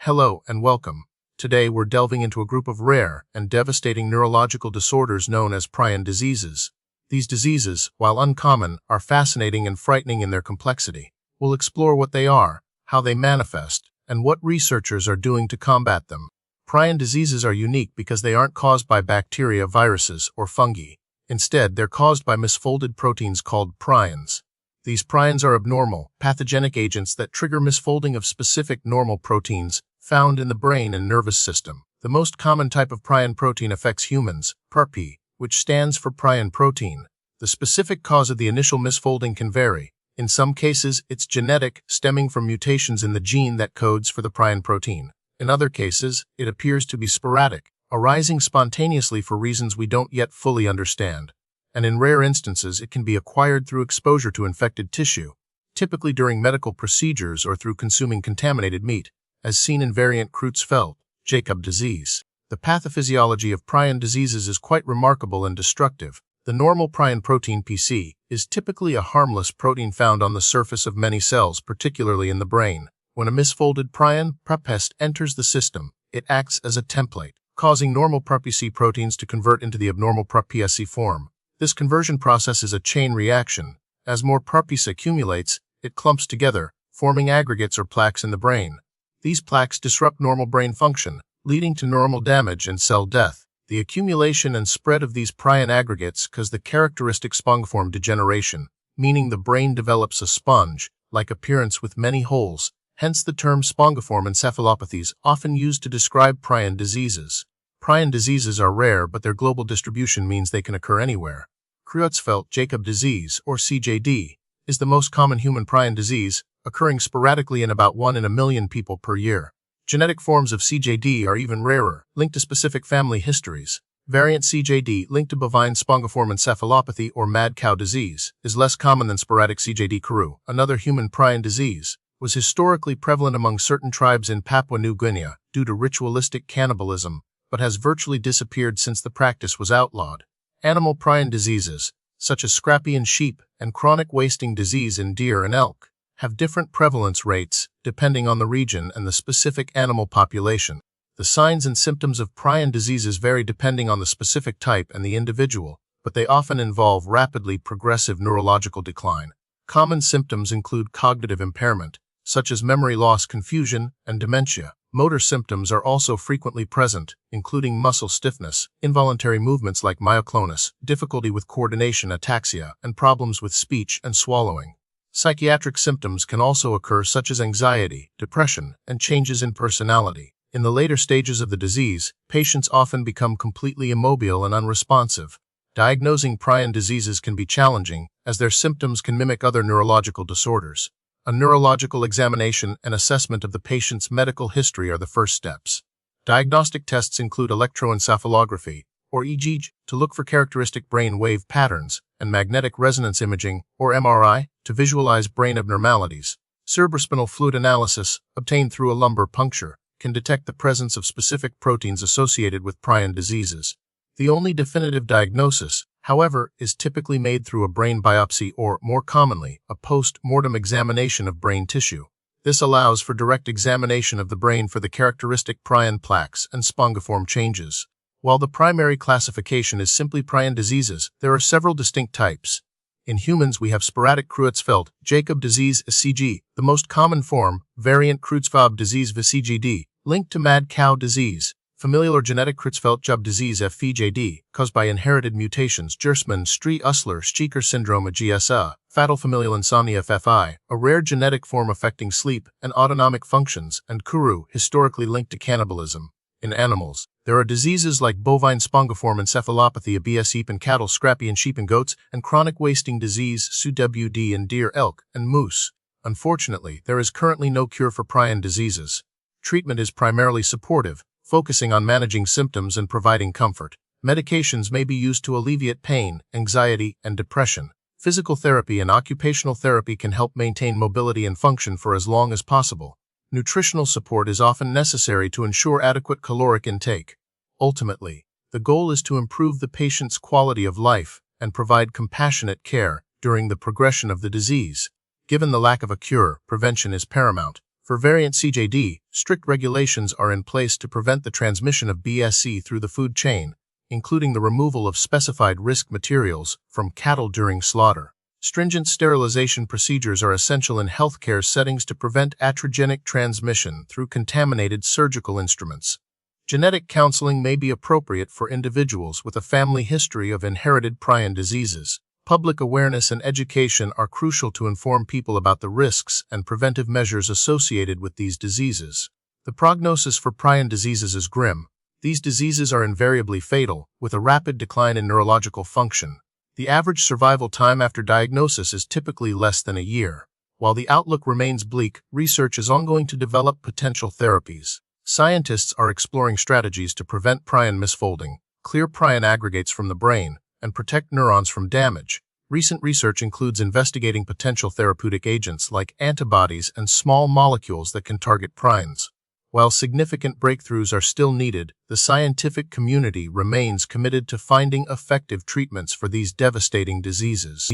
Hello and welcome. Today we're delving into a group of rare and devastating neurological disorders known as prion diseases. These diseases, while uncommon, are fascinating and frightening in their complexity. We'll explore what they are, how they manifest, and what researchers are doing to combat them. Prion diseases are unique because they aren't caused by bacteria, viruses, or fungi. Instead, they're caused by misfolded proteins called prions. These prions are abnormal, pathogenic agents that trigger misfolding of specific normal proteins found in the brain and nervous system. The most common type of prion protein affects humans, PRP, which stands for prion protein. The specific cause of the initial misfolding can vary. In some cases, it's genetic, stemming from mutations in the gene that codes for the prion protein. In other cases, it appears to be sporadic, arising spontaneously for reasons we don't yet fully understand. And in rare instances, it can be acquired through exposure to infected tissue, typically during medical procedures or through consuming contaminated meat, as seen in variant Creutzfeldt-Jakob disease. The pathophysiology of prion diseases is quite remarkable and destructive. The normal prion protein PC is typically a harmless protein found on the surface of many cells, particularly in the brain. When a misfolded prion PRP enters the system, it acts as a template, causing normal PRPC proteins to convert into the abnormal PRPSC form. This conversion process is a chain reaction. As more PRPs accumulates, it clumps together, forming aggregates or plaques in the brain. These plaques disrupt normal brain function, leading to neuronal damage and cell death. The accumulation and spread of these prion aggregates cause the characteristic spongiform degeneration, meaning the brain develops a sponge-like appearance with many holes, hence the term spongiform encephalopathies often used to describe prion diseases. Prion diseases are rare, but their global distribution means they can occur anywhere. Creutzfeldt-Jakob disease, or CJD, is the most common human prion disease, occurring sporadically in about 1 in a million people per year. Genetic forms of CJD are even rarer, linked to specific family histories. Variant CJD, linked to bovine spongiform encephalopathy or mad cow disease, is less common than sporadic CJD. Karoo, another human prion disease, was historically prevalent among certain tribes in Papua New Guinea due to ritualistic cannibalism, but has virtually disappeared since the practice was outlawed. Animal prion diseases, such as scrapie in sheep and chronic wasting disease in deer and elk, have different prevalence rates depending on the region and the specific animal population. The signs and symptoms of prion diseases vary depending on the specific type and the individual, but they often involve rapidly progressive neurological decline. Common symptoms include cognitive impairment, such as memory loss, confusion, and dementia. Motor symptoms are also frequently present, including muscle stiffness, involuntary movements like myoclonus, difficulty with coordination, ataxia, and problems with speech and swallowing. Psychiatric symptoms can also occur, such as anxiety, depression, and changes in personality. In the later stages of the disease, patients often become completely immobile and unresponsive. Diagnosing prion diseases can be challenging, as their symptoms can mimic other neurological disorders. A neurological examination and assessment of the patient's medical history are the first steps. Diagnostic tests include electroencephalography, or EEG, to look for characteristic brain wave patterns, and magnetic resonance imaging, or MRI, to visualize brain abnormalities. Cerebrospinal fluid analysis, obtained through a lumbar puncture, can detect the presence of specific proteins associated with prion diseases. The only definitive diagnosis, however, is typically made through a brain biopsy or, more commonly, a post-mortem examination of brain tissue. This allows for direct examination of the brain for the characteristic prion plaques and spongiform changes. While the primary classification is simply prion diseases, there are several distinct types. In humans, we have sporadic Creutzfeldt-Jakob disease (CG), the most common form, variant Creutzfeldt disease (CGD), linked to mad cow disease. Familial or genetic Creutzfeldt-Jakob disease (FVJD), caused by inherited mutations, Gerstmann, Stree-Usler-Schieker syndrome, GSA, fatal familial insomnia (FFI), a rare genetic form affecting sleep and autonomic functions, and Karoo, historically linked to cannibalism. In animals, there are diseases like bovine spongiform encephalopathy, ABSEP in cattle, scrapie in sheep and goats, and chronic wasting disease, CWD in deer, elk, and moose. Unfortunately, there is currently no cure for prion diseases. Treatment is primarily supportive, focusing on managing symptoms and providing comfort. Medications may be used to alleviate pain, anxiety, and depression. Physical therapy and occupational therapy can help maintain mobility and function for as long as possible. Nutritional support is often necessary to ensure adequate caloric intake. Ultimately, the goal is to improve the patient's quality of life and provide compassionate care during the progression of the disease. Given the lack of a cure, prevention is paramount. For variant CJD, strict regulations are in place to prevent the transmission of BSE through the food chain, including the removal of specified risk materials from cattle during slaughter. Stringent sterilization procedures are essential in healthcare settings to prevent iatrogenic transmission through contaminated surgical instruments. Genetic counseling may be appropriate for individuals with a family history of inherited prion diseases. Public awareness and education are crucial to inform people about the risks and preventive measures associated with these diseases. The prognosis for prion diseases is grim. These diseases are invariably fatal, with a rapid decline in neurological function. The average survival time after diagnosis is typically less than a year. While the outlook remains bleak, research is ongoing to develop potential therapies. Scientists are exploring strategies to prevent prion misfolding, clear prion aggregates from the brain, and protect neurons from damage. Recent research includes investigating potential therapeutic agents like antibodies and small molecules that can target prions. While significant breakthroughs are still needed, the scientific community remains committed to finding effective treatments for these devastating diseases.